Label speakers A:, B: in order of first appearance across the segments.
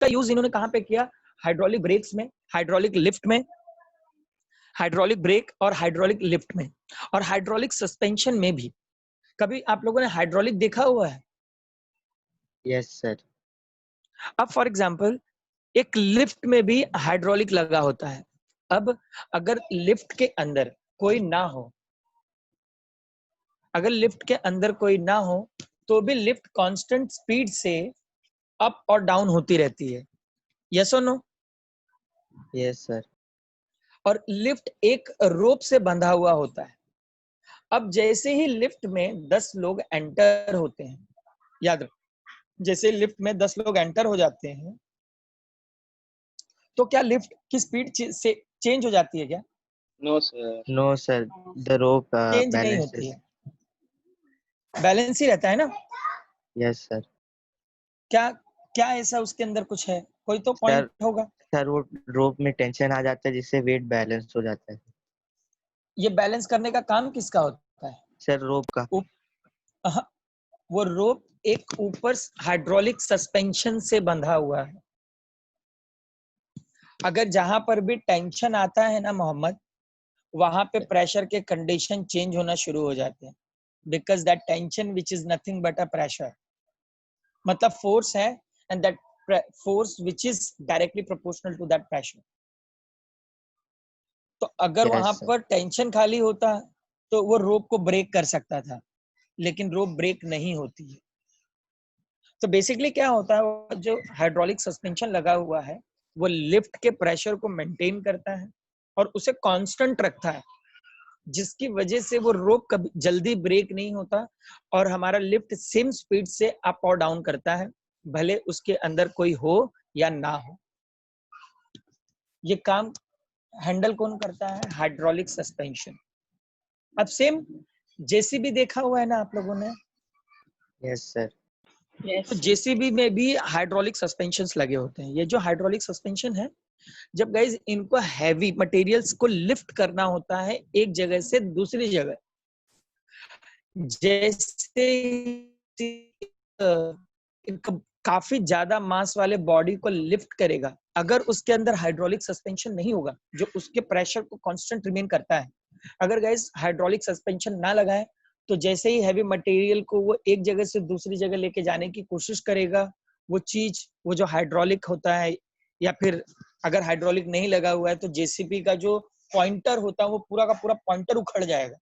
A: का यूज इन्होंने कहाँ पे किया? हाइड्रोलिक ब्रेक्स में, हाइड्रोलिक लिफ्ट में, हाइड्रोलिक ब्रेक और हाइड्रोलिक लिफ्ट में, और हाइड्रोलिक सस्पेंशन में भी। कभी आप लोगों ने हाइड्रोलिक देखा हुआ है?
B: Yes sir.
A: अब फॉर एग्जांपल एक लिफ्ट में भी हाइड्रोलिक लगा होता है। अब अगर लिफ्ट के अंदर कोई ना हो, अगर लिफ्ट के अंदर कोई ना हो तो भी लिफ्ट कांस्टेंट स्पीड से अप और डाउन होती रहती है। यस और नो?
B: Yes sir.
A: और लिफ्ट एक रोप से बंधा हुआ होता है। अब जैसे ही लिफ्ट में 10 लोग एंटर होते हैं, याद रखो, जैसे लिफ्ट में 10 लोग एंटर हो जाते हैं तो क्या लिफ्ट की स्पीड से चेंज हो जाती है क्या?
C: No sir.
B: No sir, the rope
A: change नहीं होती
B: balances.
A: है, बैलेंस ही रहता है ना।
B: Yes sir.
A: क्या क्या ऐसा उसके अंदर कुछ है? कोई तो
B: सर
A: पॉइंट होगा।
B: सर वो रोप में टेंशन आ जाता है जिससे वेट बैलेंस हो जाता है।
A: ये बैलेंस करने का काम किसका होता है?
B: सर रोप का।
A: अह, वो रोप एक ऊपर हाइड्रोलिक सस्पेंशन से बंधा हुआ है। अगर जहां पर भी टेंशन आता है ना मोहम्मद, वहां पे प्रेशर के कंडीशन चेंज होना शुरू हो जाते हैं, because that tension which is nothing but a pressure, मतलब फोर्स है, and that force which is directly proportional to that pressure. तो अगर वहां
B: यस सर।
A: पर टेंशन खाली होता तो वो रोप को ब्रेक कर सकता था, लेकिन रोप ब्रेक नहीं होती है। तो बेसिकली क्या होता है, वो जो हाइड्रोलिक सस्पेंशन लगा हुआ है वो लिफ्ट के प्रेशर को मेंटेन करता है और उसे कांस्टेंट रखता है, जिसकी वजह से वो रोप कभी जल्दी ब्रेक नहीं होता और हमारा लिफ्ट सेम स्पीड से अप और डाउन करता है, भले उसके अंदर कोई हो या ना हो। ये काम हैंडल कौन करता है? Hydraulic suspension. अब सेम जेसीबी देखा हुआ है ना आप लोगों ने?
B: Yes sir.
A: तो जेसीबी में भी हाइड्रोलिक सस्पेंशंस लगे होते हैं। ये जो हाइड्रोलिक सस्पेंशन है, जब गाइज इनको हैवी मटेरियल्स को लिफ्ट करना होता है एक जगह से दूसरी जगह, जैसे काफी ज्यादा मास वाले बॉडी को लिफ्ट करेगा, अगर उसके अंदर हाइड्रोलिक सस्पेंशन नहीं होगा जो उसके प्रेशर को कांस्टेंट रिमेन करता है, अगर गाइज हाइड्रोलिक सस्पेंशन ना लगाए तो जैसे ही हैवी मटेरियल को वो एक जगह से दूसरी जगह लेके जाने की कोशिश करेगा, वो चीज, वो जो हाइड्रोलिक होता है, या फिर अगर हाइड्रोलिक नहीं लगा हुआ है तो जेसीबी का जो पॉइंटर होता है वो पूरा का पूरा पॉइंटर उखड़ जाएगा,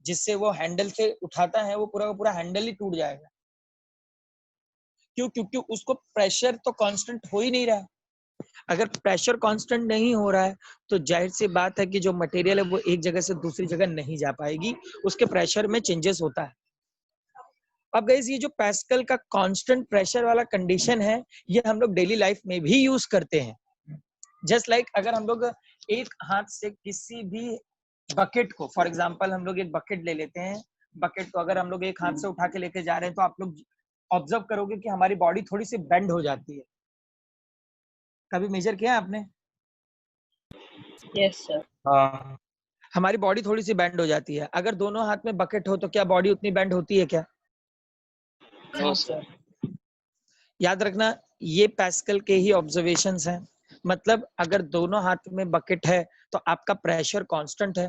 A: जिससे वो हैंडल से उठाता है वो पूरा का पूरा हैंडल ही टूट जाएगा। क्यों? क्योंकि उसको प्रेशर तो कांस्टेंट हो ही नहीं रहा है। अगर प्रेशर कांस्टेंट नहीं हो रहा है तो जाहिर सी बात है कि जो मटेरियल है वो एक जगह से दूसरी जगह नहीं जा पाएगी, उसके प्रेशर में चेंजेस होता है। अब गाइस ये जो पैस्कल का कांस्टेंट प्रेशर वाला कंडीशन है, ये हम लोग डेली लाइफ में भी यूज करते हैं। जस्ट लाइक अगर हम लोग एक हाथ से किसी भी बकेट को, फॉर एग्जांपल हम लोग एक बकेट ले लेते हैं, बकेट को अगर हम लोग एक हाथ से उठा के लेके जा रहे हैं तो आप लोग ऑब्जर्व करोगे कि हमारी बॉडी थोड़ी सी बेंड हो जाती है। कभी मेजर किया आपने?
C: Yes sir.
B: हाँ।
A: हमारी बॉडी थोड़ी सी बेंड हो जाती है। अगर दोनों हाथ में बकेट हो तो क्या बॉडी उतनी बेंड होती है क्या?
C: No sir.
A: याद रखना, ये पैस्कल के ही ऑब्जर्वेशंस हैं। मतलब अगर दोनों हाथ में बकेट है तो आपका प्रेशर कांस्टेंट है,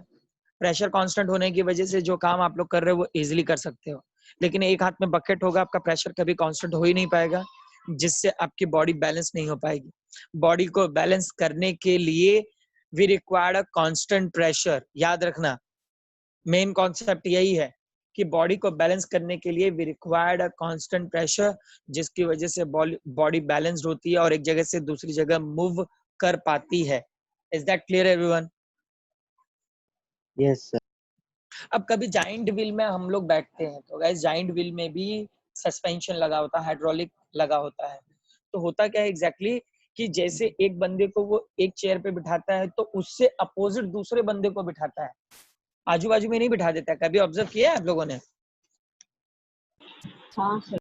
A: प्रेशर कांस्टेंट होने की वजह से जो काम आप लोग कर रहे हो वो इजीली कर सकते हो। लेकिन एक हाथ में बकेट होगा, आपका प्रेशर कभी कांस्टेंट हो ही नहीं पाएगा, जिससे आपकी बॉडी बैलेंस नहीं हो पाएगी। बॉडी को बैलेंस करने के लिए we required a constant pressure. याद रखना, मेन कॉन्सेप्ट यही है कि बॉडी को बैलेंस करने के लिए we required a constant pressure, जिसकी वजह से बॉडी बैलेंस्ड होती है और एक जगह से दूसरी जगह मूव कर पाती है। Is that clear everyone?
B: Yes sir.
A: अब कभी जाइंट व्हील में हम लोग बैठते हैं तो गाइस जाइंट व्हील में भी सस्पेंशन लगा होता है, हाइड्रोलिक लगा होता है। तो होता क्या है एग्जैक्टली कि जैसे एक बंदे को वो एक चेयर पे बिठाता है तो उससे अपोजिट दूसरे बंदे को बिठाता है, आजू बाजू में नहीं बिठा देता है। कभी ऑब्जर्व किया है आप लोगों ने?
C: हाँ सर।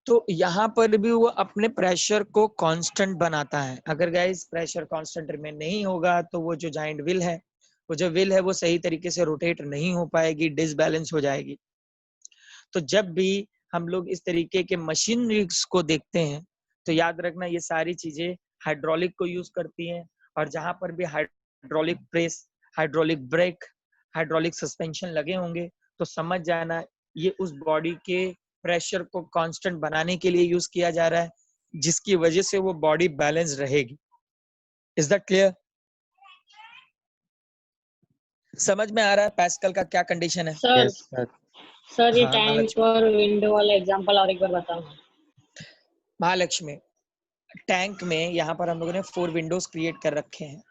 A: तो यहाँ पर भी वो अपने प्रेशर को कांस्टेंट बनाता है। अगर गाइस प्रेशर कांस्टेंट रिमेन नहीं होगा तो वो जो जाइंट व्हील है, वो जो व्हील है वो सही तरीके से रोटेट नहीं हो पाएगी, डिसबैलेंस हो जाएगी। तो जब भी हम लोग इस तरीके के मशीनरीज को देखते हैं, तो याद रखना ये सारी चीजें हाइड्रोलिक को यूज करती हैं। और जहां पर भी hydraulic press, hydraulic brake, hydraulic suspension लगे होंगे, तो समझ जाना ये उस बॉडी के प्रेशर को कांस्टेंट बनाने के लिए यूज किया जा रहा है, जिसकी वजह से वो बॉडी बैलेंस रहेगी। Is that clear? समझ में आ रहा है पैस्कल का क्या कंडीशन है?
D: Sir
B: yes sir.
D: सर ये
A: हाँ,
D: टैंक
A: महालक्ष्मी।
D: और विंडो वाला एग्जांपल और एक बार बताओ।
A: महालक्ष्मी, टैंक में यहाँ पर हम लोगों ने 4 विंडोज क्रिएट कर रखे हैं।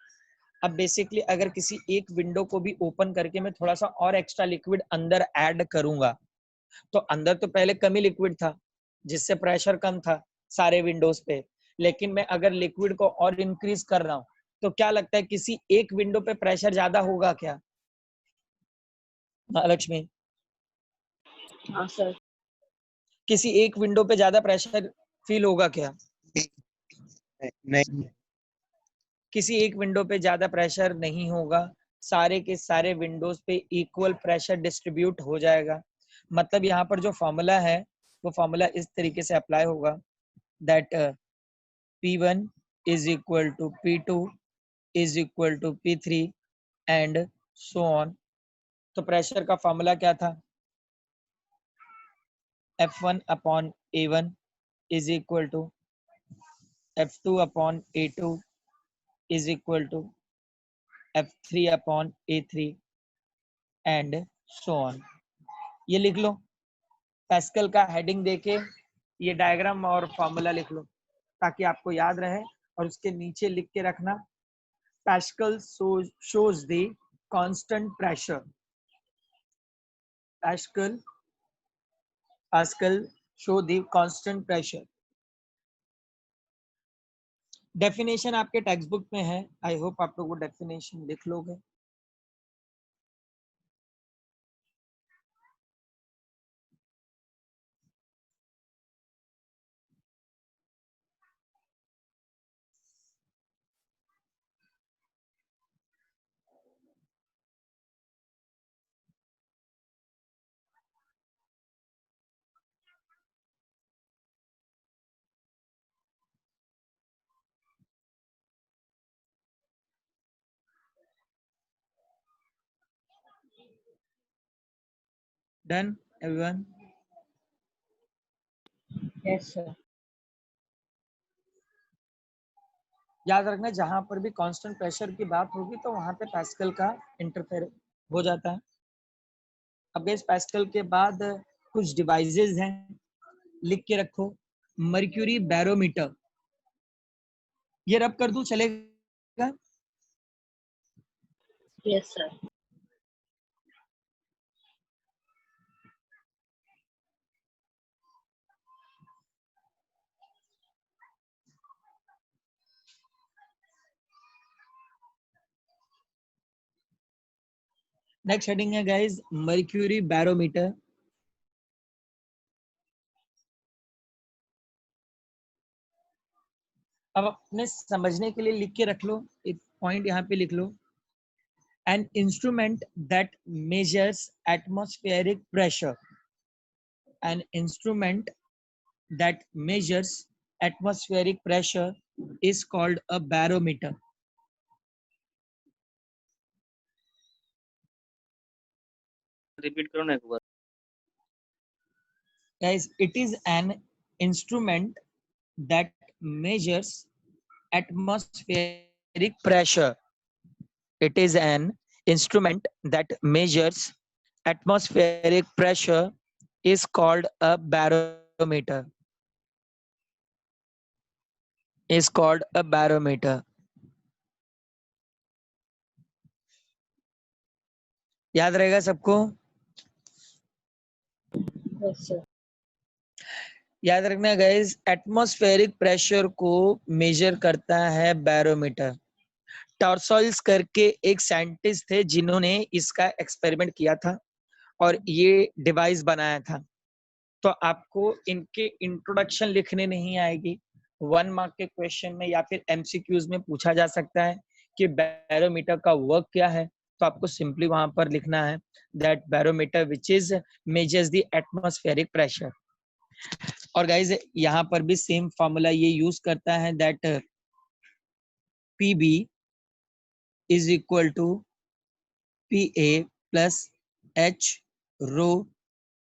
A: अब बेसिकली अगर किसी एक विंडो को भी ओपन करके मैं थोड़ा सा और एक्स्ट्रा लिक्विड अंदर ऐड करूंगा, तो अंदर तो पहले कम ही लिक्विड था, जिससे प्रेशर कम था सारे विंडोज पे। लेकिन मैं अगर लिक्विड को और इंक्रीज कर रहा हूँ, तो क्या लगता है किसी एक विंडो पे प्रेशर ज्यादा होगा क्या महालक्ष्मी?
D: हाँ सर।
A: किसी एक विंडो पे ज्यादा प्रेशर फील होगा क्या?
B: नहीं।
A: किसी एक विंडो पे ज्यादा प्रेशर नहीं होगा, सारे के सारे विंडोज पे इक्वल प्रेशर डिस्ट्रीब्यूट हो जाएगा। मतलब यहाँ पर जो फॉर्मूला है वो फॉर्मूला इस तरीके से अप्लाई होगा that P1 is equal to P2 is equal to P3 and so on। तो प्रेशर का फॉर्मूला क्या था? F1 upon A1 is equal to F2 upon A2 is equal to F3 upon A3 and so on। ये लिख लो, Pascal का heading देके ये diagram और फॉर्मूला लिख लो ताकि आपको याद रहे। और उसके नीचे लिख के रखना Pascal shows the constant pressure। Pascal show the constant pressure। Definition आपके टेक्स्ट बुक में है, आई होप आप लोग वो डेफिनेशन लिख लोगे। Done everyone?
D: Yes sir.
A: याद रखना जहां पर भी कांस्टेंट प्रेशर की बात होगी तो वहां पे पैस्कल का इंटरफेयर हो जाता है। अब इस पैस्कल के बाद कुछ डिवाइसेस हैं, लिख के रखो। मर्क्यूरी बैरोमीटर, ये रब कर दूं चलेगा?
D: Yes sir.
A: नेक्स्ट हेडिंग है गाइस मर्क्यूरी बैरोमीटर। अब अपने समझने के लिए लिख के रख लो, एक पॉइंट यहाँ पे लिख लो। An instrument that measures atmospheric pressure, an instrument that measures atmospheric pressure is called a barometer.
C: Repeat करो ना एक बार।
A: Guys, it is an instrument that measures atmospheric pressure। It is an instrument that measures atmospheric pressure is called a barometer। Is called a barometer। याद रहेगा सबको?
D: Yes sir.
A: याद रखना guys, atmospheric pressure को major करता है barometer. टॉर्सॉइल्स करके एक साइंटिस्ट थे जिन्होंने इसका एक्सपेरिमेंट किया था और ये डिवाइस बनाया था। तो आपको इनके इंट्रोडक्शन लिखने नहीं आएगी, 1 मार्क के क्वेश्चन में या फिर एमसीक्यूज में पूछा जा सकता है कि बैरोमीटर का वर्क क्या है। तो आपको सिंपली वहां पर लिखना है that barometer which is measures the atmospheric pressure. और गाइज यहाँ पर भी सेम फॉर्मूला ये यूज करता है that PB is equal to PA plus H rho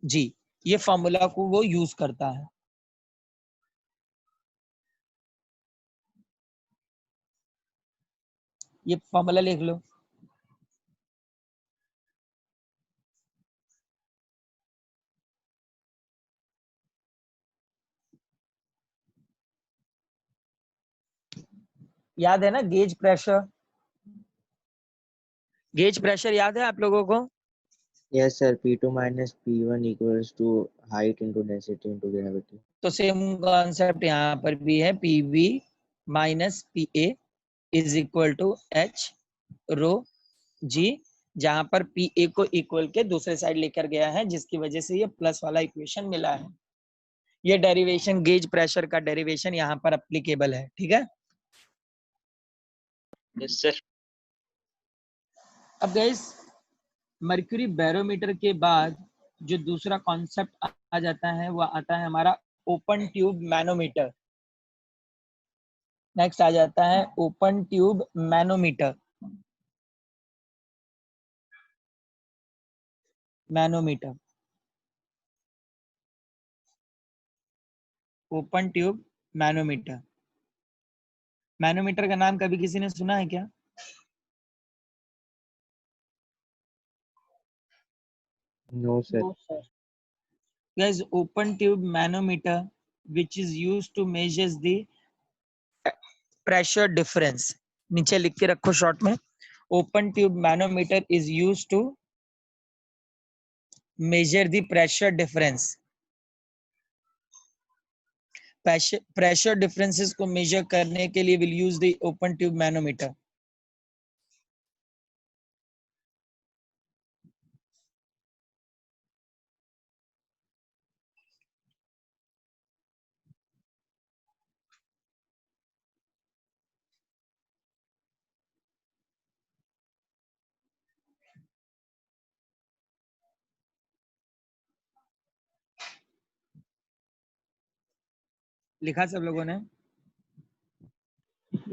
A: G, ये फॉर्मूला को वो यूज करता है। ये फॉर्मूला लिख लो। याद है ना गेज प्रेशर? गेज प्रेशर याद है आप लोगों को?
B: Yes, sir. P2 minus P1 equals to height into density into gravity.
A: तो सेम कॉन्सेप्ट यहाँ पर भी है, PB minus PA is equal to H rho G, जहां पर PA को इक्वल के दूसरे साइड लेकर गया है, जिसकी वजह से ये प्लस वाला इक्वेशन मिला है। ये डेरिवेशन गेज प्रेशर का डेरिवेशन यहाँ पर एप्लीकेबल है, ठीक है।
C: Yes sir.
A: अब गाइस मर्क्यूरी बैरोमीटर के बाद जो दूसरा कॉन्सेप्ट आ जाता है वो आता है हमारा ओपन ट्यूब मैनोमीटर। नेक्स्ट आ जाता है open tube manometer. Manometer, open tube manometer. Manometer का नाम कभी किसी ने सुना है क्या?
B: No, sir.
D: No, sir.
A: Guys, open tube manometer which is used to measure the pressure difference, नीचे लिख के रखो शॉर्ट में, open tube manometer is used to measure the pressure difference। pressure differences को measure करने के लिए will use the open tube manometer। लिखा सब लोगों ने?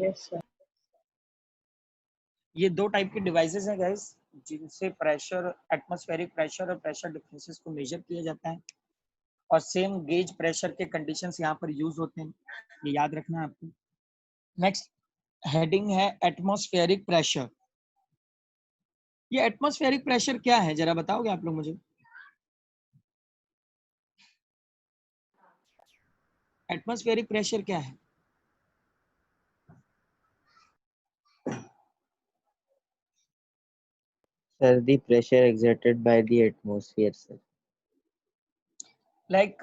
D: Yes, sir.
A: ये दो टाइप के डिवाइसेस हैं गाइस, जिनसे प्रेशर, एटमॉस्फेरिक प्रेशर और प्रेशर डिफरेंसेस को मेजर किया जाता है, और सेम गेज प्रेशर के कंडीशंस यहाँ पर यूज होते हैं, ये याद रखना है आपको। नेक्स्ट हेडिंग है एटमॉस्फेरिक प्रेशर। ये एटमॉस्फेरिक प्रेशर क्या है जरा बताओगे आप लोग मुझे? एटमॉस्फेरिक प्रेशर क्या है?
B: Sir, the pressure exerted by the atmosphere, sir.
A: Like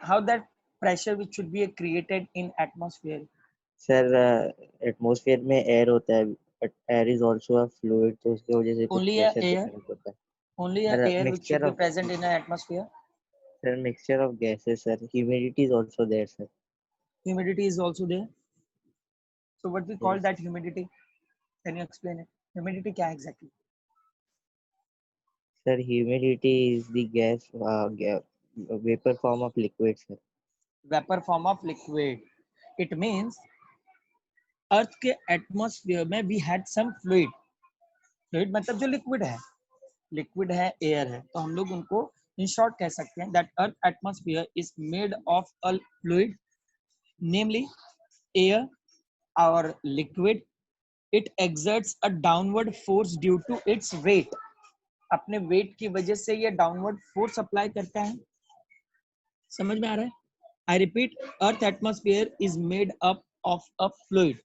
A: how that pressure which should be created in atmosphere?
B: Sir, atmosphere में air होता है, but air is also a fluid, तो उसकी वजह से कुछ
A: Only a
B: pressure
A: air?
B: difference होता है.
A: Only a
B: Sir,
A: air which
B: mixture
A: should be
B: of
A: present in an atmosphere?
B: sir mixture of gases, sir. Humidity is also there, sir.
A: Humidity is also there. So what we call
B: Yes.
A: that humidity? Can you explain it? Humidity क्या है exactly?
B: Sir, humidity is the gas, vapor form of liquid, sir.
A: Vapor form of liquid. It means अर्थ के atmosphere में we had some fluid. Fluid मतलब जो liquid है, liquid है, air है, तो हम लोग उनको इन शॉर्ट कह सकते हैं that earth atmosphere is made of a fluid, namely air और liquid. It exerts a downward force due to its weight. अपने वेट की वजह से ये डाउनवर्ड फोर्स अप्लाई करता है। समझ में आ रहा है? I repeat, earth atmosphere is made up of a fluid.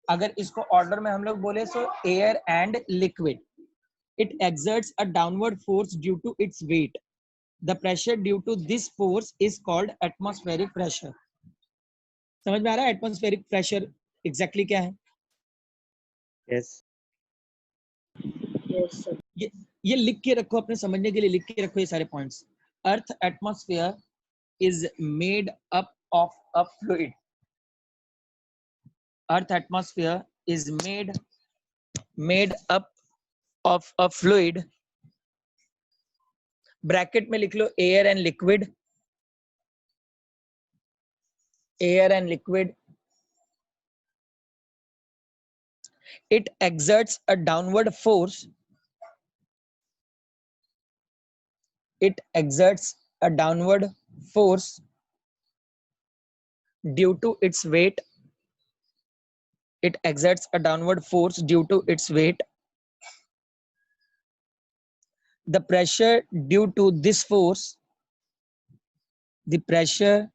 A: अगर इसको ऑर्डर में हम लोग बोले तो air and liquid. It exerts a downward force due to its weight. The pressure due to this force is called atmospheric pressure. समझ में आ रहा है एटमॉस्फेरिक प्रेशर एग्जैक्टली क्या है?
B: Yes.
D: Yes, sir.
A: ये लिख के रखो, अपने समझने के लिए लिख के रखो ये सारे points. Earth atmosphere is made up of a fluid. Earth atmosphere is made up of a fluid. Bracket में लिख लो air and liquid. air and liquid. It exerts a downward force. It exerts a downward force due to its weight. It exerts a downward force due to its weight. The pressure due to this force, the pressure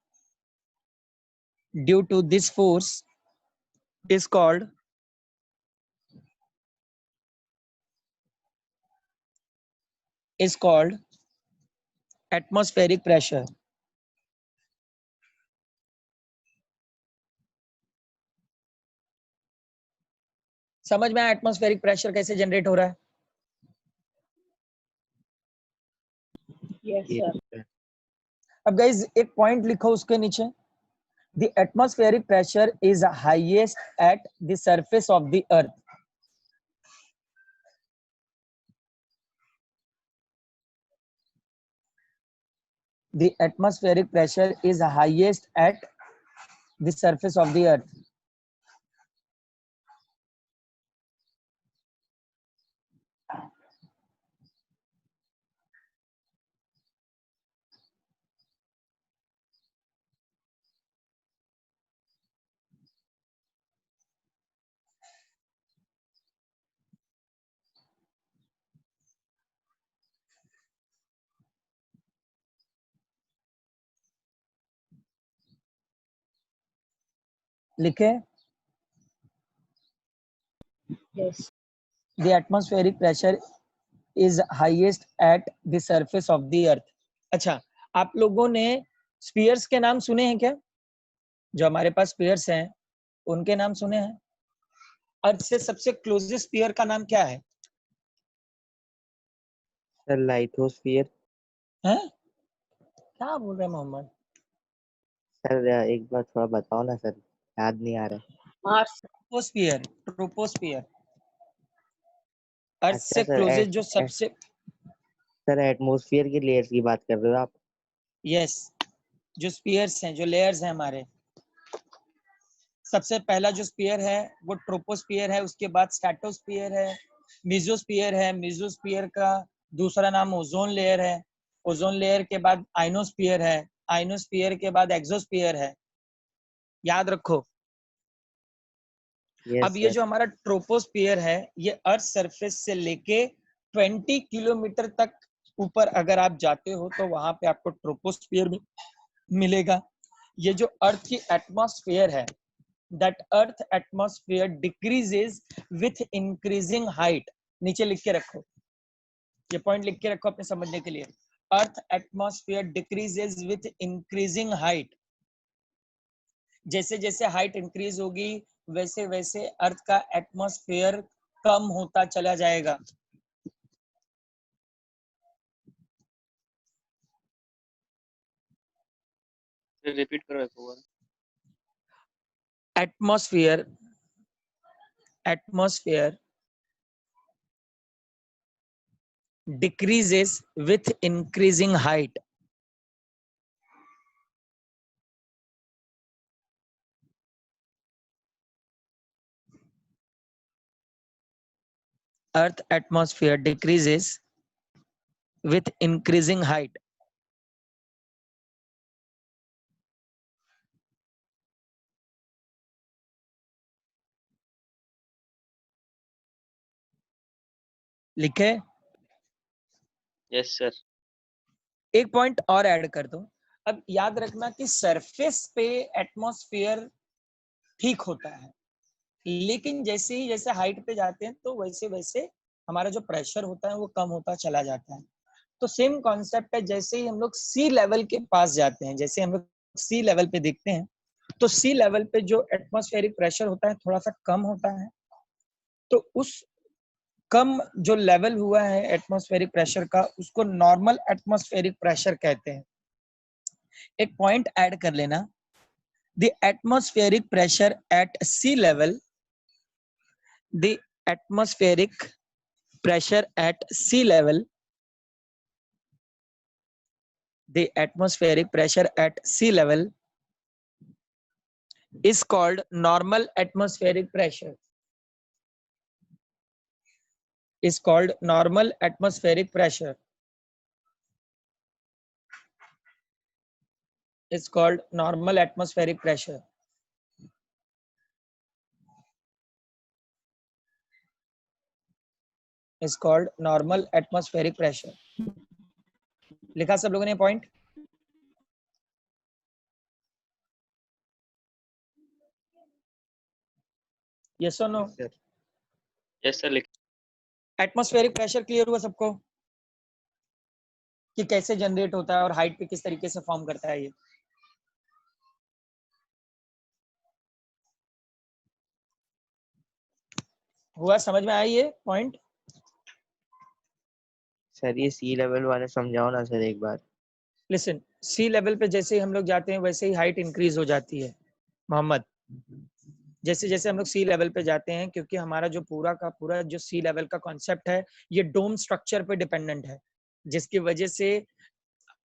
A: due to this force is called atmospheric pressure. समझ में आया atmospheric pressure कैसे generate हो रहा है?
D: Yes, sir.
A: अब guys एक point लिखो उसके नीचे. The atmospheric pressure is highest at the surface of the earth. The atmospheric pressure is highest at the surface of the earth. लिखे.
D: Yes.
A: The atmospheric pressure is highest at the surface of the earth. अच्छा, आप लोगों ने spheres के नाम सुने हैं क्या? जो हमारे पास स्पीयर्स हैं उनके नाम सुने हैं? अर्थ से सबसे क्लोजेस्ट स्पीयर का नाम क्या है?
B: सर लाइथोस्फीयर.
A: हैं? क्या बोल रहे हैं मोहम्मद?
B: सर एक बार थोड़ा बताओ ना सर, याद नहीं आ रहा है.
D: Mars.
A: ट्रोपोस्फियर. ट्रोपोस्फियर अर्थ
B: अच्छा
A: से
B: सर,
A: क्लोजेस्ट जो सबसे.
B: सर एटमॉस्फेयर की लेयर्स की बात कर रहे हो आप?
A: यस, जो स्पीयर्स हैं, जो लेयर्स हैं हमारे, सबसे पहला जो स्पीयर है वो ट्रोपोस्फियर है, उसके बाद स्ट्रेटोस्फियर है, मेसोस्फियर है, मेसोस्फियर का दूसरा नाम ओजोन लेयर है, ओजोन लेयर के बाद आइनोस्फियर है, आइनोस्फियर के बाद एक्सोस्फियर है. याद रखो.
B: यस
A: अब ये
B: सर.
A: जो हमारा ट्रोपोस्फियर है ये अर्थ सरफेस से लेके 20 किलोमीटर तक ऊपर अगर आप जाते हो तो वहां पे आपको ट्रोपोस्फियर भी मिलेगा. ये जो अर्थ की एटमॉस्फेयर है, that earth atmosphere decreases with increasing height. नीचे लिख के रखो, ये पॉइंट लिख के रखो अपने समझने के लिए. Earth atmosphere decreases with increasing height. जैसे जैसे हाइट इंक्रीज होगी वैसे वैसे अर्थ का एटमॉस्फेयर कम होता चला जाएगा.
C: रिपीट करो एक बार.
A: Atmosphere decreases with increasing height. Earth atmosphere decreases with increasing height. लिखे.
C: Yes sir.
A: एक पॉइंट और ऐड कर दो. अब याद रखना कि सरफेस पे एटमॉस्फेयर ठीक होता है, लेकिन जैसे ही जैसे हाइट पे जाते हैं तो वैसे वैसे हमारा जो प्रेशर होता है वो कम होता चला जाता है. तो सेम कॉन्सेप्ट है. जैसे ही हम लोग सी लेवल के पास जाते हैं, जैसे हम लोग सी लेवल पे देखते हैं तो सी लेवल पे जो एटमॉस्फेरिक प्रेशर होता है थोड़ा सा कम होता है. तो उस कम जो लेवल हुआ है एटमॉस्फेरिक प्रेशर का उसको नॉर्मल एटमॉस्फेरिक प्रेशर कहते हैं. एक पॉइंट ऐड कर लेना. The atmospheric pressure at sea level, the atmospheric pressure at sea level, the atmospheric pressure at sea level is called normal atmospheric pressure. Is called normal atmospheric pressure. Is called normal atmospheric pressure. Is called normal atmospheric pressure. लिखा सब लोगों ने point? Yes or no?
B: Yes, sir.
C: Yes sir, लिख
A: atmospheric pressure clear हुआ सबको कि कैसे generate होता है और हाइट पे किस तरीके से फॉर्म करता है ये? हुआ, समझ में आया ये पॉइंट?
B: सर ये सी लेवल वाले समझाओ ना सर एक बार।
A: लिसन, सी लेवल पे जैसे ही हम लोग जाते हैं वैसे ही हाइट इंक्रीज हो जाती है मोहम्मद। जैसे जैसे हम लोग सी लेवल पे जाते हैं, क्योंकि हमारा जो पूरा का पूरा जो सी लेवल का कॉन्सेप्ट है ये डोम स्ट्रक्चर पे डिपेंडेंट है, जिसकी वजह से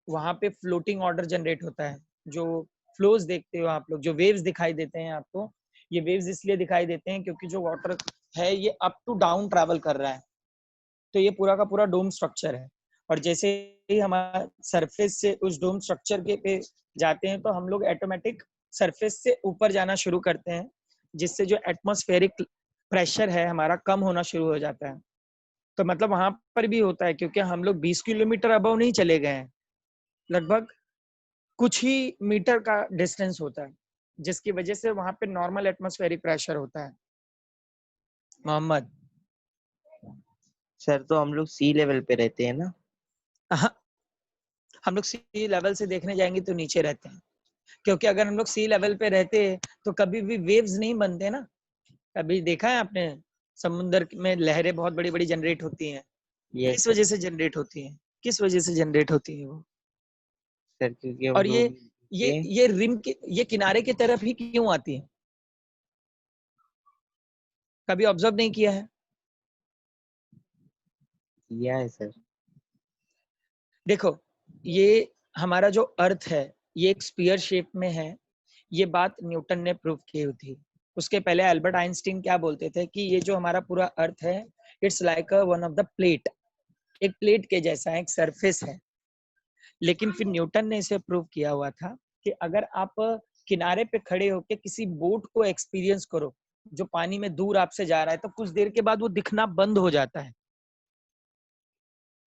A: वहां पे फ्लोटिंग ऑर्डर जनरेट होता है। जो फ्लोज देखते हो आप लोग, जो वेव्स दिखाई देते हैं आपको, ये वेव्स इसलिए दिखाई देते हैं क्योंकि जो वाटर है ये अप टू डाउन ट्रैवल कर रहा है। तो ये पूरा का पूरा डोम स्ट्रक्चर है, और जैसे ही हमारा सरफेस से उस डोम स्ट्रक्चर के पे जाते हैं तो हम लोग ऑटोमेटिक सरफेस से ऊपर जाना शुरू करते हैं, जिससे जो एटमॉस्फेरिक प्रेशर है हमारा कम होना शुरू हो जाता है। तो मतलब वहां पर भी होता है, क्योंकि हम लोग 20 किलोमीटर अबव नहीं चले गए हैं, लगभग कुछ ही मीटर का डिस्टेंस होता है, जिसकी वजह से वहां पे नॉर्मल एटमॉस्फेरिक प्रेशर होता है। मोहम्मद,
B: सर तो हम लोग सी लेवल पे रहते हैं ना?
A: हम लोग सी लेवल से देखने जाएंगे तो नीचे रहते हैं, क्योंकि अगर हम लोग सी लेवल पे रहते तो कभी भी वेव्स नहीं बनते ना। कभी देखा है आपने समुद्र में लहरें बहुत बड़ी बड़ी जनरेट होती हैं?
B: यस
A: किस
B: सर।
A: वजह से जनरेट होती हैं? किस वजह से जनरेट होती है वो?
B: सर क्योंकि हम
A: और
B: लोग
A: ये रिम के, ये किनारे की तरफ ही क्यों आती है? कभी ऑब्जर्व नहीं किया है?
B: किया है सर।
A: देखो, ये हमारा जो अर्थ है ये एक स्फीयर शेप में है, ये बात न्यूटन ने प्रूव की थी। उसके पहले अल्बर्ट आइंस्टीन क्या बोलते थे कि ये जो हमारा पूरा अर्थ है it's like one of the plate, एक प्लेट के जैसा है, एक सरफेस है। लेकिन फिर न्यूटन ने इसे प्रूव किया हुआ था कि अगर आप किनारे पे खड़े होकर किसी बोट को एक्सपीरियंस करो जो पानी में दूर आपसे जा रहा है, तो कुछ देर के बाद वो दिखना बंद हो जाता है।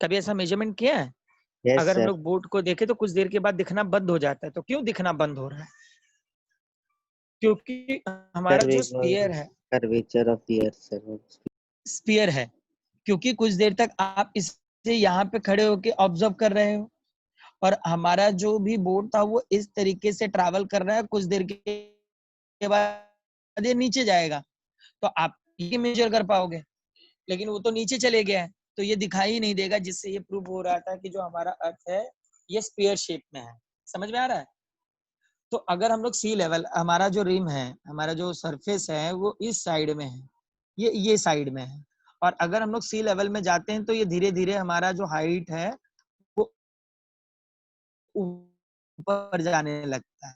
A: कभी ऐसा मेजरमेंट किया है?
B: यस
A: अगर हम
B: सर।
A: लोग बोट को देखें तो कुछ देर के बाद दिखना बंद हो जाता है। तो क्यों दिखना बंद हो रहा है? क्योंकि हमारा जो स्फीयर है,
B: curvature of the earth sir.
A: Sphere है, क्योंकि कुछ देर तक आप इसे यहाँ पे खड़े होके ऑब्जर्व कर रहे हो, और हमारा जो भी बोट था वो इस तरीके से ट्रैवल कर रहा है, कुछ देर के बाद ये नीचे जाएगा तो आप ये मेजर कर पाओगे, लेकिन वो तो नीचे चले गया है तो ये दिखाई ही नहीं देगा, जिससे ये प्रूव हो रहा था कि जो हमारा अर्थ है ये स्फीयर शेप में है। समझ में आ रहा है? तो अगर हम लोग सी लेवल, हमारा जो रिम है, हमारा जो सरफेस है वो इस साइड में है, ये साइड में है, और अगर हम लोग सी लेवल में जाते हैं तो ये धीरे धीरे हमारा जो हाइट है वो ऊपर जाने लगता है।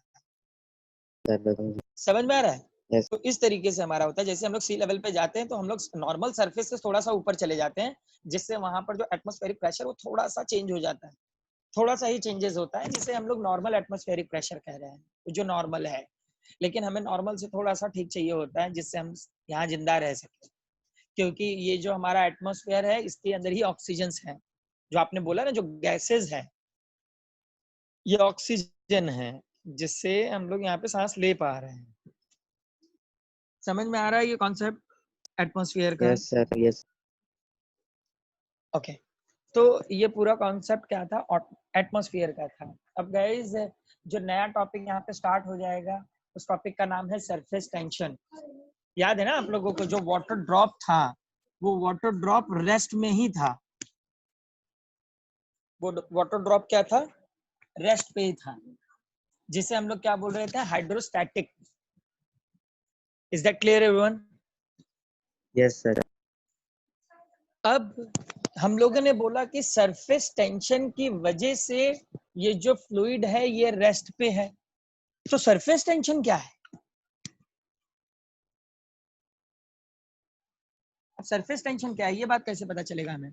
A: समझ में आ रहा है?
B: Yes.
A: तो इस तरीके से हमारा होता है, जैसे हम लोग सी लेवल पे जाते हैं तो हम लोग नॉर्मल सरफेस से थोड़ा सा ऊपर चले जाते हैं, जिससे वहां पर जो एटमॉस्फेरिक प्रेशर वो थोड़ा सा चेंज हो जाता है, थोड़ा सा ही चेंजेस होता है, जिसे हम लोग नॉर्मल एटमॉस्फेरिक प्रेशर कह रहे हैं, जो नॉर्मल है। लेकिन हमें नॉर्मल से थोड़ा सा ठीक चाहिए होता है, जिससे हम यहाँ जिंदा रह सके, क्योंकि ये जो हमारा एटमॉस्फेयर है इसके अंदर ही ऑक्सीजन है। जो आपने बोला ना जो गैसेज है ये ऑक्सीजन है, जिससे हम लोग यहाँ पे सांस ले पा रहे हैं। समझ में आ रहा है ये कॉन्सेप्ट एटमॉस्फेयर का?
B: Yes sir. यस।
A: ओके, तो ये पूरा कॉन्सेप्ट क्या था? एटमॉस्फेयर का था। अब गाइस जो नया टॉपिक यहाँ पे स्टार्ट हो जाएगा उस टॉपिक का नाम है सरफेस टेंशन। याद है ना आप लोगों को, जो वाटर ड्रॉप था वो वाटर ड्रॉप रेस्ट में ही था। वो वाटर ड्रॉप क्या था? रेस्ट पे ही था, जिसे हम लोग क्या बोल रहे थे? Hydrostatic. Is that clear everyone?
B: Yes sir.
A: अब हम लोगों ने बोला कि सरफेस टेंशन की वजह से ये जो फ्लूइड है ये रेस्ट पे है। तो सरफेस टेंशन क्या है? सरफेस टेंशन क्या है ये बात कैसे पता चलेगा हमें?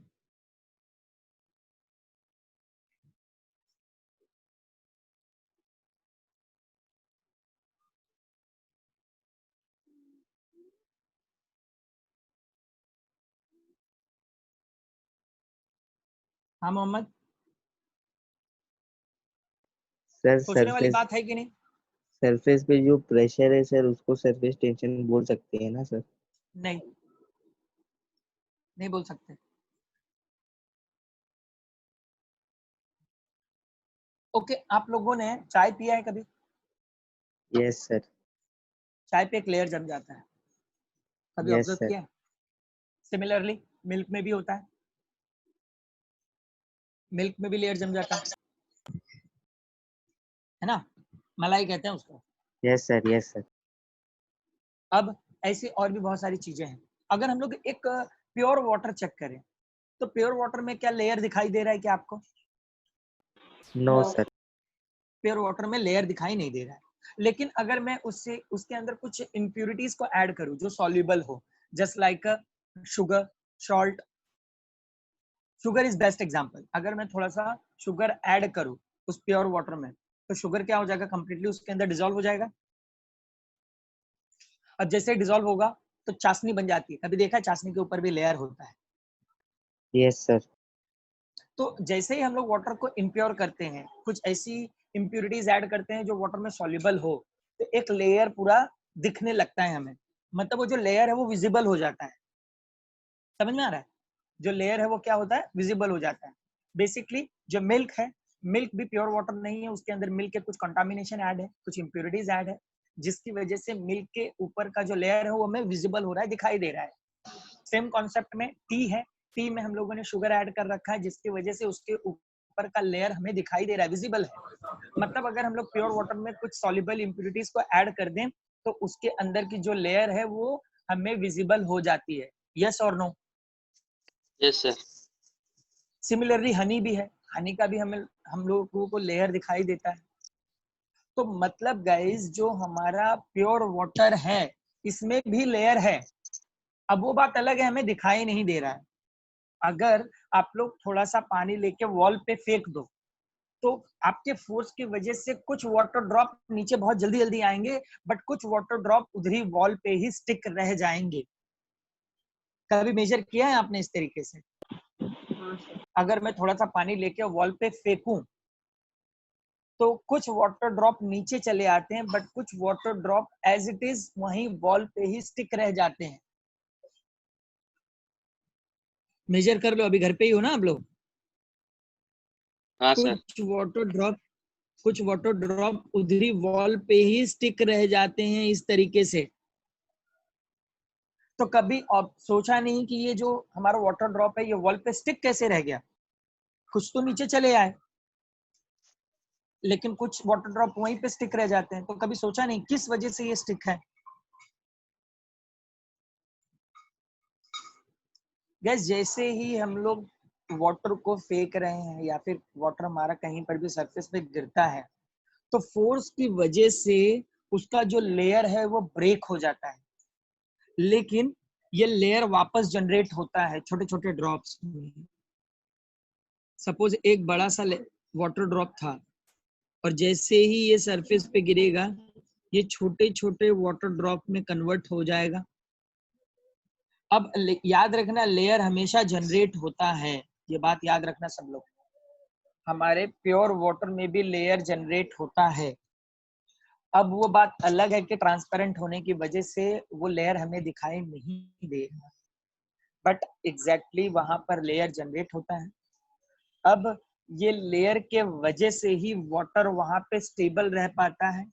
A: हाँ मोहम्मद,
B: सर
A: सोचने वाली
B: सरफेस
A: बात है कि नहीं?
B: सरफेस पे जो प्रेशर है सर उसको सरफेस टेंशन बोल सकते हैं ना सर?
A: नहीं, नहीं बोल सकते। ओके, आप लोगों ने चाय पिया है कभी?
B: Yes sir.
A: चाय पे एक लेयर जम जाता है, कभी
B: यस
A: ऑब्जर्व
B: सर।
A: किया है? सिमिलरली मिल्क में भी होता है, मिल्क में भी लेयर जम जाता है ना, मलाई कहते हैं उसको।
B: Yes sir. Yes sir.
A: अब ऐसी और भी बहुत सारी चीजें हैं। अगर हम लोग एक प्योर वाटर चेक करें तो प्योर वाटर में क्या लेयर दिखाई दे रहा है क्या आपको?
B: No sir.
A: प्योर वाटर में लेयर दिखाई नहीं दे रहा है, लेकिन अगर मैं उससे उसके अंदर कुछ इम्प्यूरिटीज को ऐड करूं जो सॉल्युबल हो, just like sugar, salt. Sugar is best example. अगर मैं थोड़ा सा शुगर ऐड करूं उस प्योर वाटर में तो शुगर क्या हो जाएगा, कंप्लीटली उसके अंदर डिसॉल्व हो जाएगा। और जैसे डिसॉल्व होगा तो चाशनी बन जाती है। कभी देखा है चाशनी के ऊपर भी लेयर होता है?
B: Yes sir.
A: तो जैसे ही हम लोग वाटर को इम्प्योर करते हैं, कुछ ऐसी इम्प्यूरिटीज ऐड करते हैं जो वाटर में सॉल्युबल हो, तो एक लेयर पूरा दिखने लगता है हमें। मतलब वो जो लेयर है वो विजिबल हो जाता है। समझ में आ रहा है? जो लेयर है वो क्या होता है, विजिबल हो जाता है। बेसिकली जो मिल्क है, मिल्क भी प्योर वाटर नहीं है, उसके अंदर मिल्क के कुछ कंटामिनेशन ऐड है, कुछ इम्प्यूरिटीज ऐड है, जिसकी वजह से मिल्क के ऊपर का जो लेयर है वो हमें विजिबल हो रहा है, दिखाई दे रहा है। सेम कॉन्सेप्ट में टी है, टी में हम लोगों ने शुगर ऐड कर रखा है जिसकी वजह से उसके ऊपर का लेयर हमें दिखाई दे रहा है, विजिबल है। मतलब अगर हम लोग प्योर वाटर में कुछ सॉल्युबल इम्प्यूरिटीज को ऐड कर दें तो उसके अंदर की जो लेयर है वो हमें विजिबल हो जाती है। यस और no?
C: Yes sir.
A: Similarly honey भी है, हनी का भी हमें हम लोगों को लेयर दिखाई देता है। तो मतलब गाइस जो हमारा प्योर वाटर है इसमें भी लेयर है। अब वो बात अलग है हमें दिखाई नहीं दे रहा है। अगर आप लोग थोड़ा सा पानी लेके वॉल पे फेंक दो तो आपके फोर्स की वजह से कुछ वाटर ड्रॉप नीचे बहुत जल्दी जल्दी आएंगे, बट कुछ वाटर ड्रॉप उधरी वॉल पे ही स्टिक रह जाएंगे। कभी मेजर किया है आपने इस तरीके से?
D: हाँ सर।
A: अगर मैं थोड़ा सा पानी लेके वॉल पे फेंकूं तो कुछ वाटर ड्रॉप नीचे चले आते हैं, बट कुछ water drop as it is वहीं वॉल पे ही स्टिक रह जाते हैं। मेजर कर लो, अभी घर पे ही हो ना आप लोग।
C: हाँ सर।
A: कुछ वाटर ड्रॉप कुछ वाटर ड्रॉप उधरी वॉल पे ही स्टिक रह जाते हैं इस तरीके से। तो कभी आप सोचा नहीं कि ये जो हमारा वाटर ड्रॉप है ये वॉल पे स्टिक कैसे रह गया? कुछ तो नीचे चले आए लेकिन कुछ वाटर ड्रॉप वहीं पे स्टिक रह जाते हैं। तो कभी सोचा नहीं किस वजह से ये स्टिक है? गैस जैसे ही हम लोग वाटर को फेंक रहे हैं या फिर वाटर हमारा कहीं पर भी सरफेस पे गिरता है तो फोर्स की वजह से उसका जो लेयर है वो ब्रेक हो जाता है, लेकिन ये लेयर वापस जनरेट होता है छोटे छोटे ड्रॉप्स में। सपोज एक बड़ा सा वाटर ड्रॉप था और जैसे ही ये सरफेस पे गिरेगा ये छोटे छोटे वाटर ड्रॉप में कन्वर्ट हो जाएगा। अब याद रखना लेयर हमेशा जनरेट होता है, ये बात याद रखना सब लोग। हमारे प्योर वाटर में भी लेयर जनरेट होता है। अब वो बात अलग है कि ट्रांसपेरेंट होने की वजह से वो लेयर हमें दिखाई नहीं दे रहा, बट एग्जैक्टली वहां पर लेयर जनरेट होता है। अब ये लेयर के वजह से ही वाटर वहां पे स्टेबल रह पाता है।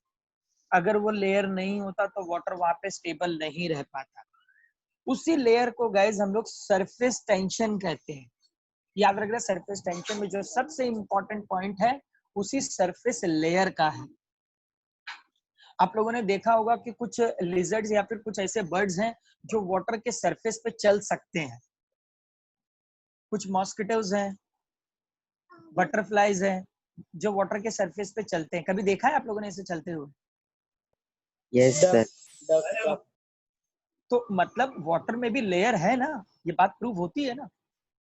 A: अगर वो लेयर नहीं होता तो वाटर वहां पे स्टेबल नहीं रह पाता। उसी लेयर को गाइज हम लोग सरफेस टेंशन कहते हैं। याद रखना सरफेस टेंशन में जो सबसे इंपॉर्टेंट पॉइंट है उसी सरफेस लेयर का है। आप लोगों ने देखा होगा कि कुछ लिजर्ड्स या फिर कुछ ऐसे बर्ड्स हैं जो वाटर के सरफेस पे चल सकते हैं। कुछ मॉस्किटोज हैं, बटरफ्लाईज हैं जो वाटर के सरफेस पे चलते हैं। कभी देखा है आप लोगों ने इसे चलते हुए?
B: Yes sir.
A: तो मतलब वाटर में भी लेयर है ना, ये बात प्रूव होती है ना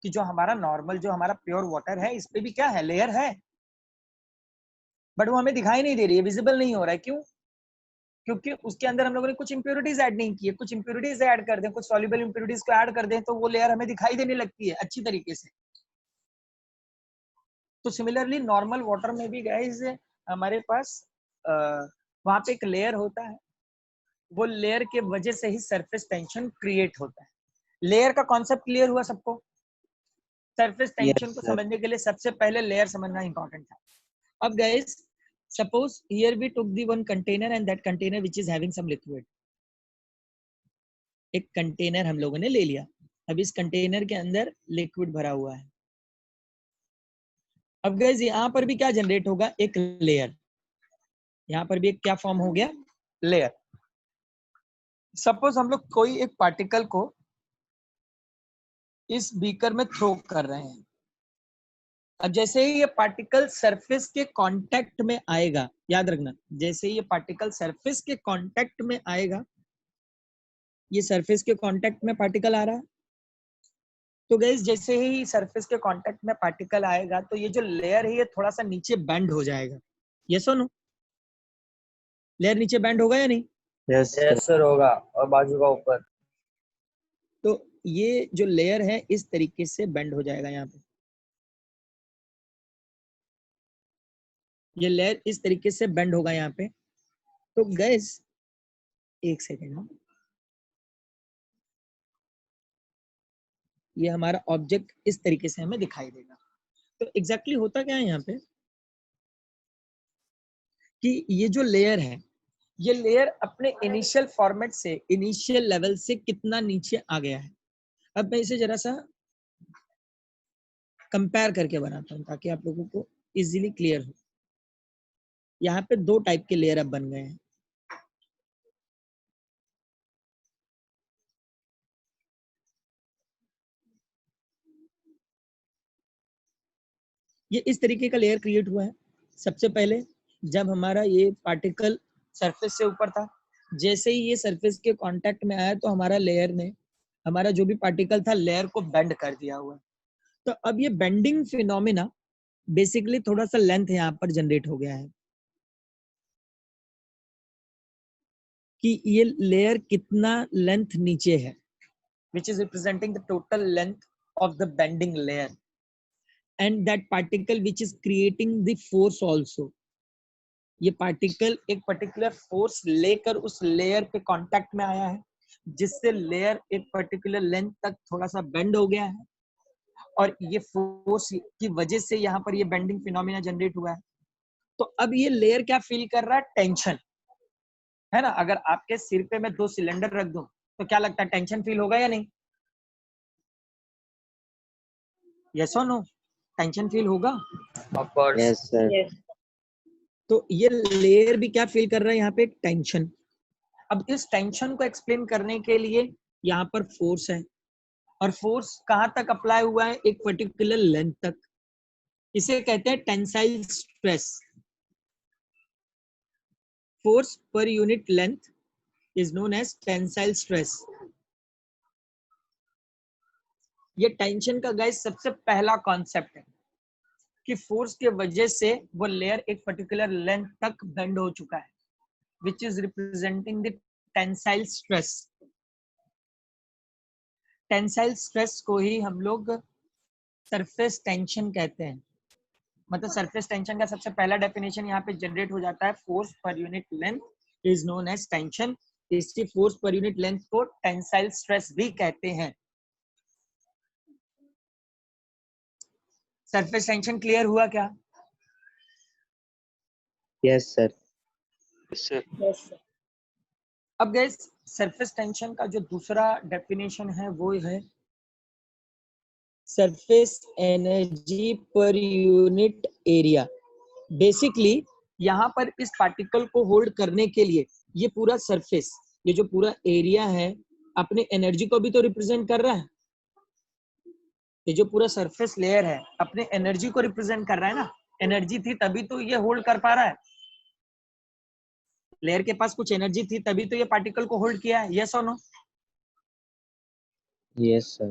A: कि जो हमारा नॉर्मल, जो हमारा प्योर वाटर है, इस पे भी क्या है, लेयर है, बट वो हमें दिखाई नहीं दे रही है, विजिबल नहीं हो रहा है। क्यों? क्योंकि उसके अंदर हम लोगों ने कुछ इंप्योरिटीज ऐड नहीं की है। कुछ इंप्योरिटीज ऐड कर दें, कुछ सॉल्युबल इंप्योरिटीज को ऐड कर दें तो वो लेयर हमें दिखाई देने लगती है अच्छी तरीके से। तो सिमिलरली नॉर्मल वाटर में भी गाइस हमारे पास वहां पे एक लेयर होता है, वो लेयर के वजह से ही सरफेस टेंशन क्रिएट होता है। लेयर का कॉन्सेप्ट क्लियर हुआ सबको? सरफेस टेंशन
B: Yes,
A: को
B: sir.
A: समझने के लिए सबसे पहले लेयर समझना इंपॉर्टेंट था। अब guys suppose here we took the one container and that container which is having some liquid, एक कंटेनर हम लोगों ने ले लिया। अब इस कंटेनर के अंदर लिक्विड भरा हुआ है। अब गाइस यहाँ पर भी क्या जनरेट होगा, एक लेयर। यहाँ पर भी एक क्या फॉर्म हो गया, लेयर। सपोज हम लोग कोई एक पार्टिकल को इस बीकर में थ्रो कर रहे हैं। अब जैसे ही ये पार्टिकल सरफेस के कांटेक्ट में आएगा, याद रखना, जैसे ही ये पार्टिकल सरफेस के कांटेक्ट में आएगा, ये सरफेस के कांटेक्ट में पार्टिकल आ रहा है, तो गाइस जैसे ही सरफेस के कांटेक्ट में पार्टिकल आएगा तो ये जो लेयर है ये थोड़ा सा नीचे बेंड हो जाएगा। यस और नो? लेयर नीचे बेंड होगा या नहीं?
B: Yes, sir.
E: यस सर होगा, और बाजू का ऊपर।
A: तो ये जो लेयर है इस तरीके से बेंड हो जाएगा। यहाँ पे ये लेयर इस तरीके से बेंड होगा यहाँ पे। तो गाइस एक सेकेंड, ये हमारा ऑब्जेक्ट इस तरीके से हमें दिखाई देगा। तो एग्जैक्टली होता क्या है यहाँ पे कि ये जो लेयर है, ये लेयर अपने इनिशियल फॉर्मेट से, इनिशियल लेवल से कितना नीचे आ गया है। अब मैं इसे जरा सा कंपेयर करके बनाता हूँ ताकि आप लोगों को इजीली क्लियर हो। यहाँ पे दो टाइप के लेयर अब बन गए हैं। ये इस तरीके का लेयर क्रिएट हुआ है। सबसे पहले जब हमारा ये पार्टिकल सरफेस से ऊपर था, जैसे ही ये सरफेस के कांटेक्ट में आया तो हमारा लेयर ने, हमारा जो भी पार्टिकल था, लेयर को बेंड कर दिया हुआ। तो अब ये बेंडिंग फिनोमिना बेसिकली थोड़ा सा लेंथ यहाँ पर जनरेट हो गया है कि ये लेयर कितना लेंथ नीचे है, which is representing the total length of the bending layer, and that particle which is creating the force also. ये पार्टिकल एक पर्टिकुलर फोर्स लेकर उस लेयर पे कांटेक्ट में आया है, जिससे लेयर एक पर्टिकुलर लेंथ तक थोड़ा सा बेंड हो गया है, और ये फोर्स की वजह से यहाँ पर ये बेंडिंग फिनोमिना जनरेट हुआ है। तो अब ये लेयर क्या फील कर रहा है, टेंशन, है ना। अगर आपके सिर पे मैं 2 सिलेंडर रख दूं तो क्या लगता है, टेंशन फील होगा या नहीं? यस और नो? टेंशन फील होगा।
E: Of course.
B: Yes, sir.
D: Yes.
A: तो ये लेयर भी क्या फील कर रहा है, यहाँ पे टेंशन। अब इस टेंशन को एक्सप्लेन करने के लिए यहाँ पर फोर्स है, और फोर्स कहाँ तक अप्लाई हुआ है, एक पर्टिकुलर लेंथ तक। इसे कहते हैं tensile stress. Force per unit length is known as tensile stress. ये टेंशन का गाइस सबसे पहला कॉन्सेप्ट है कि फोर्स के वजह से वो लेयर एक पर्टिकुलर लेंथ तक बेंड हो चुका है, which is representing the tensile stress. Tensile stress को ही हम लोग सरफेस टेंशन कहते हैं। मतलब सरफेस टेंशन का सबसे पहला डेफिनेशन यहाँ पे जनरेट हो जाता है, force per unit length is known as tension. इसी फोर्स पर यूनिट लेंथ को टेंसाइल स्ट्रेस भी कहते हैं। सरफेस टेंशन क्लियर हुआ क्या?
B: Yes, sir.
C: Yes, sir.
D: Yes, sir.
A: अब गाइस सरफेस टेंशन का जो दूसरा डेफिनेशन है वो है surface energy per unit area. Basically यहाँ पर इस पार्टिकल को होल्ड करने के लिए ये पूरा सरफेस, ये जो पूरा एरिया है, अपनी एनर्जी को भी तो रिप्रेजेंट कर रहा है। ये जो पूरा सरफेस लेयर है अपने एनर्जी को रिप्रेजेंट कर रहा है ना। एनर्जी थी तभी तो ये होल्ड कर पा रहा है। लेयर के पास कुछ एनर्जी थी तभी तो ये पार्टिकल को होल्ड किया है। यस और नो?
B: Yes, sir.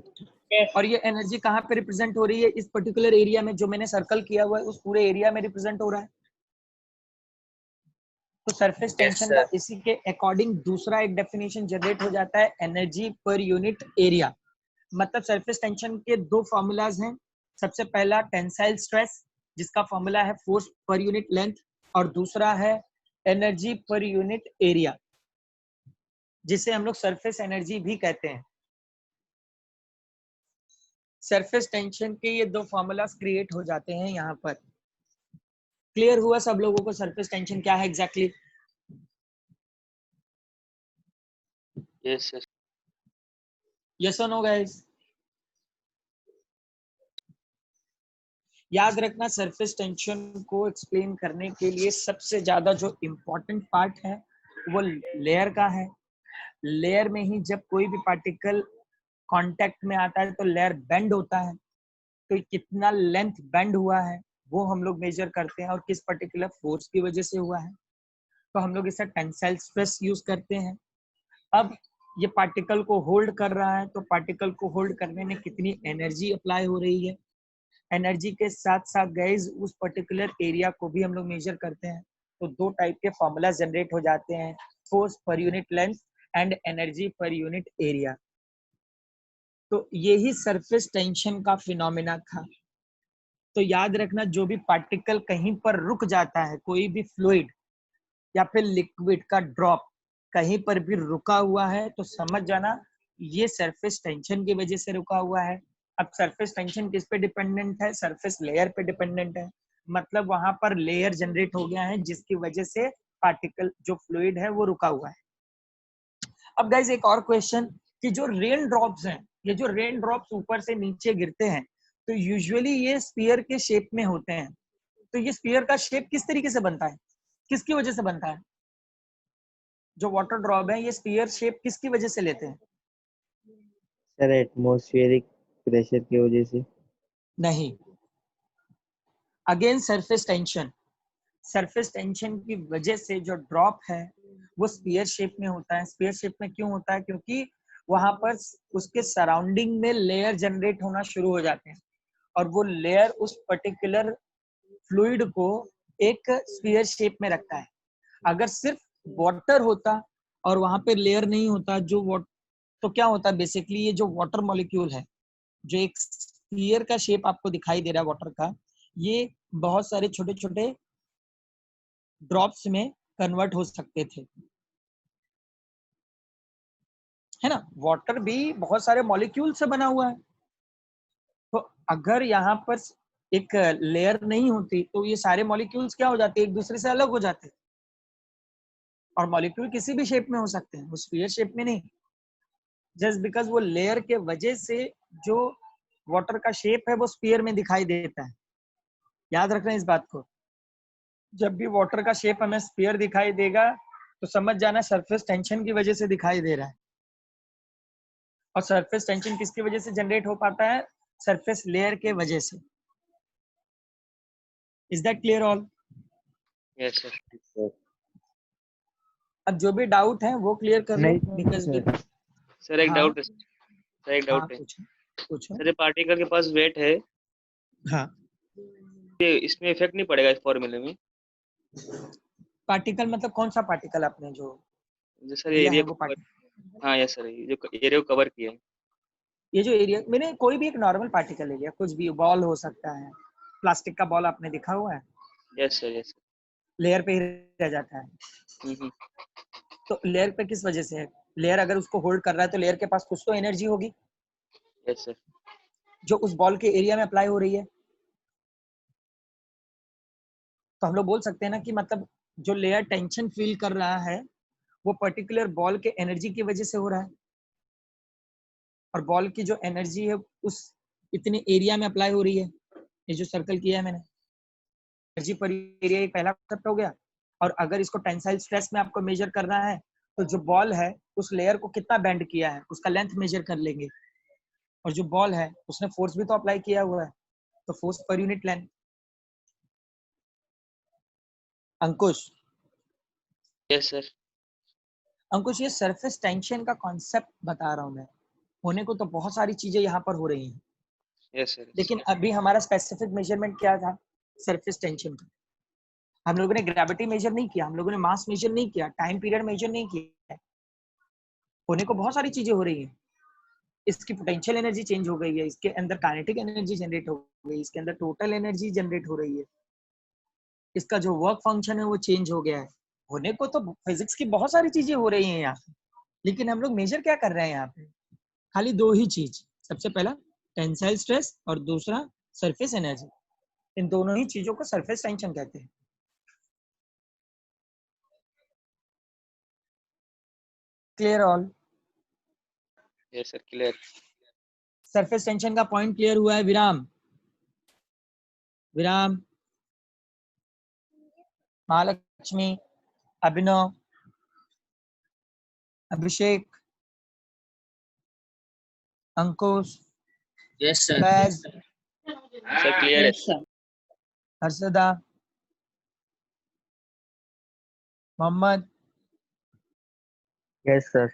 D: Yes.
A: और ये एनर्जी कहाँ पे रिप्रेजेंट हो रही है? इस पर्टिकुलर एरिया में जो मैंने सर्कल किया हुआ है उस पूरे एरिया में रिप्रेजेंट हो रहा है। तो सरफेस टेंशन का
E: sir.
A: इसी के अकॉर्डिंग दूसरा एक डेफिनेशन जनरेट हो जाता है, एनर्जी पर यूनिट एरिया। मतलब सरफेस टेंशन के दो फॉर्मूलाज हैं। सबसे पहला टेंसाइल स्ट्रेस जिसका फॉर्मूला है फोर्स पर यूनिट लेंथ, और दूसरा है एनर्जी पर यूनिट एरिया जिसे हम लोग सरफेस एनर्जी भी कहते हैं। सरफेस टेंशन के ये दो फॉर्मूलाज क्रिएट हो जाते हैं यहाँ पर। क्लियर हुआ सब लोगों को सरफेस टेंशन क्या है एग्जैक्टली?
C: Yes, sir.
A: यस और नो गाइस? याद रखना सरफेस टेंशन को एक्सप्लेन करने के लिए सबसे ज्यादा जो इम्पोर्टेंट पार्ट है वो लेयर का है। लेयर में ही जब कोई भी पार्टिकल कांटेक्ट में आता है तो लेयर बेंड होता है। तो कितना लेंथ बेंड हुआ है वो हम लोग मेजर करते हैं और किस पर्टिकुलर फोर्स की वजह से हुआ है। तो हम लोग इसे टेंसाइल स्ट्रेस यूज करते हैं। अब ये पार्टिकल को होल्ड कर रहा है तो पार्टिकल को होल्ड करने में कितनी एनर्जी अप्लाई हो रही है, एनर्जी के साथ साथ गाइस उस पर्टिकुलर एरिया को भी हम लोग मेजर करते हैं। तो दो टाइप के फॉर्मूला जनरेट हो जाते हैं, force per unit length and energy per unit area. तो यही सरफेस टेंशन का फिनोमेना था। तो याद रखना जो भी पार्टिकल कहीं पर रुक जाता है, कोई भी फ्लूइड या फिर लिक्विड का ड्रॉप कहीं पर भी रुका हुआ है तो समझ जाना ये सरफेस टेंशन की वजह से रुका हुआ है। अब सरफेस टेंशन किस पे डिपेंडेंट है? सरफेस लेयर पे डिपेंडेंट है। मतलब वहां पर लेयर जनरेट हो गया है जिसकी वजह से पार्टिकल जो फ्लूइड है वो रुका हुआ है। अब गाइस एक और क्वेश्चन कि जो रेन ड्रॉप्स हैं, ये जो रेन ड्रॉप्स ऊपर से नीचे गिरते हैं तो यूजुअली ये स्फीयर के शेप में होते हैं। तो ये स्फीयर का शेप किस तरीके से बनता है, किसकी वजह से बनता है? जो वाटर ड्रॉप है ये स्फीयर शेप किसकी वजह से लेते हैं?
B: सर एटमॉस्फेरिक प्रेशर की वजह से।
A: नहीं, again surface tension. Surface tension की वजह से जो ड्रॉप है वो स्फीयर शेप में होता है। स्फीयर शेप में क्यों होता है? क्योंकि वहां पर उसके सराउंडिंग में लेयर जनरेट होना शुरू हो जाते हैं और वो लेयर उस पर्टिकुलर फ्लूइड को एक स्फीयर शेप में रखता है। अगर सिर्फ वाटर होता और वहां पे लेयर नहीं होता तो क्या होता? बेसिकली ये जो वाटर मॉलिक्यूल है, जो एक स्फीयर का शेप आपको दिखाई दे रहा है वाटर का, ये बहुत सारे छोटे छोटे ड्रॉप्स में कन्वर्ट हो सकते थे, है ना? वाटर भी बहुत सारे मॉलिक्यूल से बना हुआ है। तो अगर यहाँ पर एक लेयर नहीं होती तो ये सारे मॉलिक्यूल्स क्या हो जाते? एक दूसरे से अलग हो जाते। और मॉलिक्यूल किसी भी शेप में हो सकते हैं, वो स्फीयर शेप में नहीं। जस्ट बिकॉज वो लेयर के वजह से जो वाटर का शेप है वो स्फीयर में दिखाई देता है। याद रखना इस बात को। जब भी वाटर का शेप हमें स्फीयर दिखाई देगा तो समझ जाना सरफेस टेंशन की वजह से दिखाई दे रहा है। और सरफेस टेंशन किसकी वजह से जनरेट हो पाता है? सरफेस लेयर के वजह से। Is that clear all?
C: Yes, sir.
B: Sir
A: अब जो भी डाउट है वो क्लियर कर लो
B: नहीं
A: बिकॉज
B: सर।
C: सर एक
A: हाँ
C: डाउट है सर, एक
A: हाँ
C: डाउट है।
A: पूछो पूछो।
C: सर ये पार्टिकल के पास वेट है,
A: हाँ,
C: ये इसमें इफेक्ट नहीं पड़ेगा इस फॉर्मूले में?
A: पार्टिकल मतलब कौन सा पार्टिकल आपने जो
C: जो सर ये
A: लिया है
C: एरिया
A: वो
C: को कवर,
A: पार्टिकल?
C: हाँ यस सर, ये जो एरिया को कवर किया है।
A: ये जो एरिया मैंने कोई भी एक नॉर्मल पार्टिकल ले लिया, कुछ भी बॉल हो सकता है, प्लास्टिक का बॉल आपने देखा हुआ है,
C: यस सर, यस
A: लेयर पे ही रह जाता है।
C: सर।
A: तो लेयर पे किस वजह से है? लेयर अगर उसको होल्ड कर रहा है तो लेयर के पास कुछ तो एनर्जी होगी
C: यस सर।
A: जो उस बॉल के एरिया में अप्लाई हो रही है। तो हम लोग बोल सकते हैं ना कि मतलब जो लेयर टेंशन फील कर रहा है वो पर्टिकुलर बॉल के एनर्जी की वजह से हो रहा है। और बॉल की जो एनर्जी है उस इतने एरिया में अप्लाई हो रही है। ये जो सर्कल किया है मैंने, एनर्जी पर एरिया एक पहला कॉन्सेप्ट हो गया। और अगर इसको टेंसाइल स्ट्रेस में आपको मेजर करना है तो जो बॉल है उस लेयर को कितना बेंड किया है उसका लेंथ मेजर कर लेंगे। और जो बॉल है उसने फोर्स भी तो अप्लाई किया हुआ है, तो फोर्स पर यूनिट लेंथ। अंकुश,
C: यस सर।
A: अंकुश ये सरफेस टेंशन का कॉन्सेप्ट बता रहा हूं मैं। होने को तो बहुत सारी चीजें यहाँ पर हो रही हैं,
C: यस सर।
A: लेकिन अभी हमारा स्पेसिफिक मेजरमेंट क्या था? सरफेस टेंशन का। हम लोगों ने ग्रेविटी मेजर नहीं किया, हम लोगों ने मास मेजर नहीं किया, टाइम पीरियड मेजर नहीं किया। होने को बहुत सारी चीजें हो रही हैं। इसकी पोटेंशियल एनर्जी चेंज हो गई है, इसके अंदर काइनेटिक एनर्जी जनरेट हो गई, इसके अंदर टोटल एनर्जी जनरेट हो रही है, इसका जो वर्क फंक्शन है वो चेंज हो गया है। होने को तो फिजिक्स की बहुत सारी चीजें हो रही हैं यहाँ पे, लेकिन हम लोग मेजर क्या कर रहे हैं यहाँ पे? खाली दो ही चीज, सबसे पहला टेंसाइल स्ट्रेस और दूसरा सरफेस एनर्जी। इन दोनों ही चीजों को सरफेस टेंशन कहते हैं। Clear all?
C: Yes sir, clear.
A: Surface tension का पॉइंट क्लियर हुआ है? Viram, Viram, Mahalakshmi, Abhinav, Abhishek, Ankush,
E: yes sir.
A: Faiz,
C: sir clear है।
D: Yes, sir.
A: Harshada, Mohammad,
B: Yes, sir.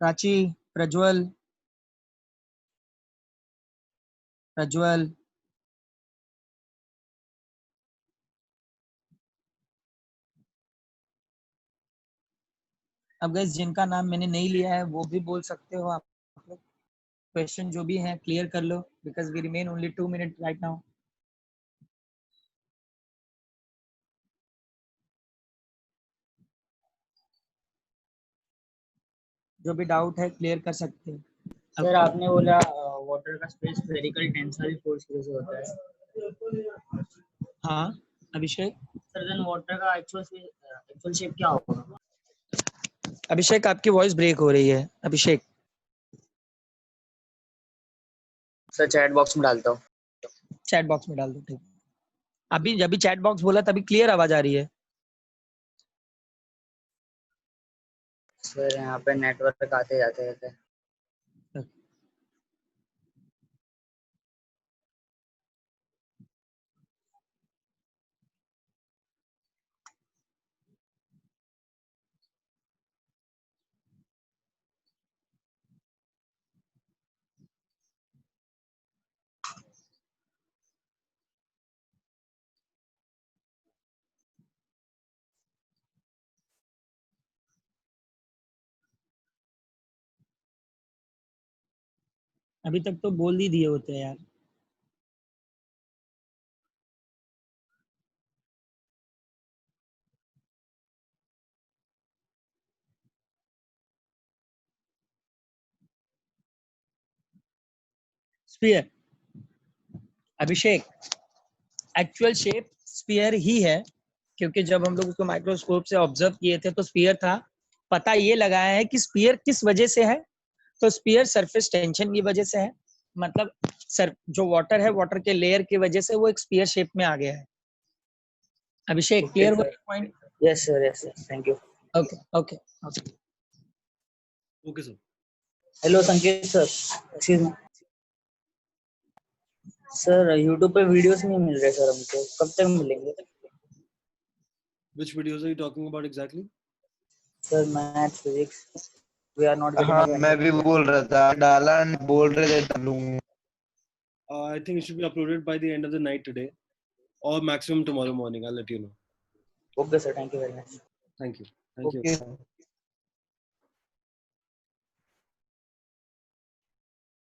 A: Prachi, Prajwal, Prajwal, अब गाइस जिनका नाम मैंने नहीं लिया है वो भी बोल सकते हो आप लोग। क्वेश्चन जो भी है क्लियर कर लो, because we remain only 2 minute right now. जो भी डाउट है क्लियर कर सकते हैं।
E: सर आपने बोला वाटर का स्पेस स्फेरिकल टेंसाइल फोर्स की वजह से होता है।
A: हाँ अभिषेक।
E: सर देन वाटर का एक्चुअल शेप क्या होगा?
A: अभिषेक आपकी वॉइस ब्रेक हो रही है। अभिषेक
E: सर चैट बॉक्स में डालता हूँ।
A: चैट बॉक्स में डाल दो। ठीक, अभी जब भी चैट बॉक्स बोला तभी क्लियर आवाज आ रही है।
E: सर यहाँ पे नेटवर्क आते जाते रहते हैं।
A: अभी तक तो बोल ही दिए होते हैं यार। स्फीयर, अभिषेक एक्चुअल शेप स्फीयर ही है, क्योंकि जब हम लोग उसको माइक्रोस्कोप से ऑब्जर्व किए थे तो स्फीयर था। पता ये लगाया है कि स्फीयर किस वजह से है, तो स्फीयर सरफेस टेंशन की वजह से है। मतलब सर जो वाटर है, वाटर के लेयर की वजह से वो एक स्फीयर शेप में आ गया है। अभिषेक क्लियर हुआ point?
E: Yes sir, yes sir, thank you.
A: Okay okay okay
F: okay sir.
E: Hello Sanket sir, excuse me sir, YouTube पे वीडियोस नहीं मिल रहे सर हमको, कब तक मिलेंगे?
F: Which videos are you talking about exactly?
E: Sir math physics we are not
G: हाँ
E: getting.
G: मैं भी बोल रहा था, डाला बोल रहे थे डालूंगा।
F: I think it should be uploaded by the end of the night today, or maximum tomorrow morning. I'll let you know.
E: Okay sir, thank you very much.
F: Thank you. Thank you.
G: Okay